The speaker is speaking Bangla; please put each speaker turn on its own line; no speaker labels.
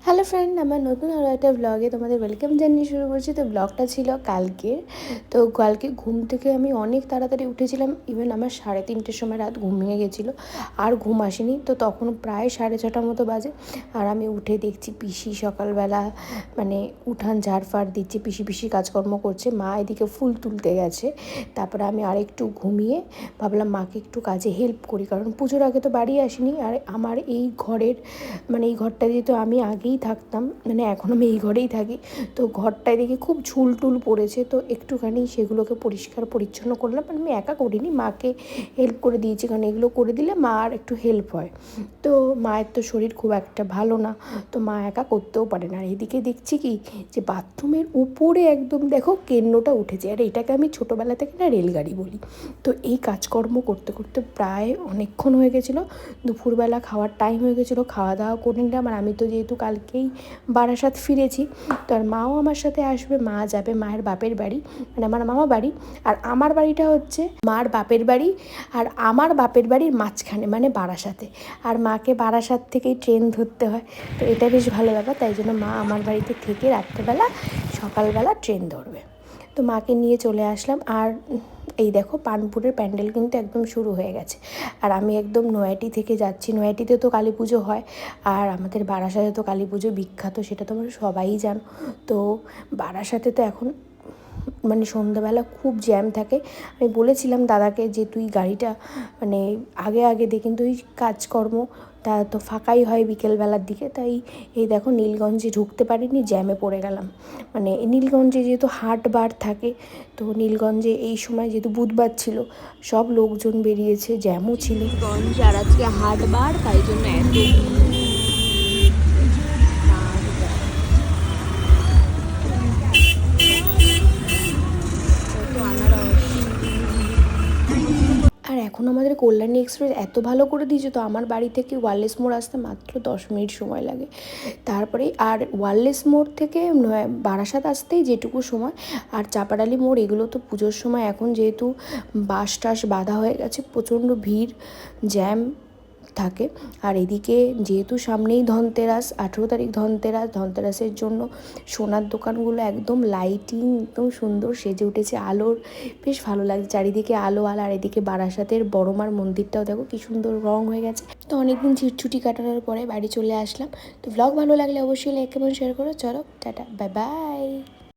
হ্যালো ফ্রেন্ড, আমার নতুন আরও একটা ব্লগে তোমাদের ওয়েলকাম জানিয়ে শুরু করছি। তো ব্লগটা ছিল কালকে। তো কালকে ঘুম থেকে আমি অনেক তাড়াতাড়ি উঠেছিলাম। ইভেন আমার 3:30-র সময় রাত ঘুমিয়ে গেছিলো, আর ঘুম আসেনি। তো তখন প্রায় 6:30 মতো বাজে, আর আমি উঠে দেখছি পিসি সকালবেলা মানে উঠান ঝাড়ফাড় দিচ্ছে, পিসি কাজকর্ম করছে, মা এদিকে ফুল তুলতে গেছে। তারপরে আমি আরেকটু ঘুমিয়ে ভাবলাম মাকে একটু কাজে হেল্প করি, কারণ পুজোর আগে তো বাড়ি আসিনি। আর আমার এই ঘরের মানে এই ঘরটা যেহেতু আমি আগেই থাকতাম, মানে এখন আমি এই ঘরেই থাকি, তো ঘরটায় দেখি খুব ঝুলটুল পড়েছে। তো একটুখানি সেগুলোকে পরিষ্কার পরিচ্ছন্ন করলাম। আমি একা করিনি, মাকে হেল্প করে দিয়েছি, কারণ এগুলো করে দিলে মার একটু হেল্প হয়। তো মায়ের তো শরীর খুব একটা ভালো না, তো মা একা করতেও পারে না। আর এদিকে দেখছি কি যে বাথরুমের উপরে একদম দেখো কেন্নটা উঠেছে, আর এটাকে আমি ছোটোবেলা থেকে না রেলগাড়ি বলি। তো এই কাজকর্ম করতে করতে প্রায় অনেকক্ষণ হয়ে গেছিলো। দুপুরবেলা খাওয়ার টাইম হয়ে গেছিলো, খাওয়া দাওয়া করে নিলাম। আর আমি তো যেহেতু কালকেই বারাসাত ফিরেছি, তো আর মাও আমার সাথে আসবে। মা যাবে মায়ের বাপের বাড়ি, মানে আমার মামা বাড়ি। আর আমার বাড়িটা হচ্ছে মার বাপের বাড়ি আর আমার বাপের বাড়ির মাঝখানে, মানে বারাসাতে। আর মাকে বারাসাত থেকেই ট্রেন ধরতে হয়, তো এটা বেশ ভালো ব্যাপার। তাই জন্য মা আমার বাড়িতে থেকে রাত্রেবেলা সকালবেলা ট্রেন ধরবে। তো মাকে নিয়ে চলে আসলাম। আর এই দেখো পানপুরের প্যান্ডেল কিন্তু একদম শুরু হয়ে গেছে। আর আমি একদম নয়াটি থেকে যাচ্ছি। নয়াটিতে তো কালী পুজো হয়, আর আমাদের বারাসাতে তো কালী পুজো বিখ্যাত, সেটা তোমরা সবাই জানো। তো বারাসাতে তো এখন মানে সন্ধ্যাবেলা খুব জ্যাম থাকে। আমি বলেছিলাম দাদাকে যে তুই গাড়িটা মানে আগে আগে দে, কিন্তু ওই কাজকর্ম তা তো ফাঁকাই হয় বিকেলবেলার দিকে। তাই এই দেখো নীলগঞ্জে ঢুকতে পারিনি, জ্যামে পড়ে গেলাম। মানে নীলগঞ্জে যেহেতু হাট বার থাকে, তো নীলগঞ্জে এই সময় যেহেতু বুধবার ছিল, সব লোকজন বেরিয়েছে, জ্যামও ছিল।
নীলগঞ্জ আর আজকে হাট বার, তাই জন্য এত
আর এখন আমাদের কল্যাণী এক্সপ্রেস এত ভালো করে দিয়েছে, তো আমার বাড়ি থেকে ওয়ারলেস মোড় আসতে মাত্র 10 মিনিট সময় লাগে। তারপরে আর ওয়ারলেস মোড় থেকে বারাসাত আসতেই যেটুকু সময়। আর চাপাডালি মোড় এগুলো তো পুজোর সময় এখন যেহেতু বাস টাস বাঁধা হয়ে গেছে, প্রচণ্ড ভিড় জ্যাম থাকে। আর এদিকে যেহেতু সামনেই ধনতেরাস, 18 তারিখ ধনতেরাসের জন্য সোনার দোকানগুলো একদম লাইটিং একদম সুন্দর সেজে উঠেছে, আলোর বেশ ভালো লাগছে চারিদিকে আলো আলো। আর এদিকে বারাসাতের বড়মার মন্দিরটাও দেখো কি সুন্দর রং হয়ে গেছে। তো অনেকদিন ছুটি কাটানোর পরে বাড়ি চলে আসলাম। তো ব্লগ ভালো লাগলে অবশ্যই লাইক এবং শেয়ার করো। চলো টাটা, বাই বাই।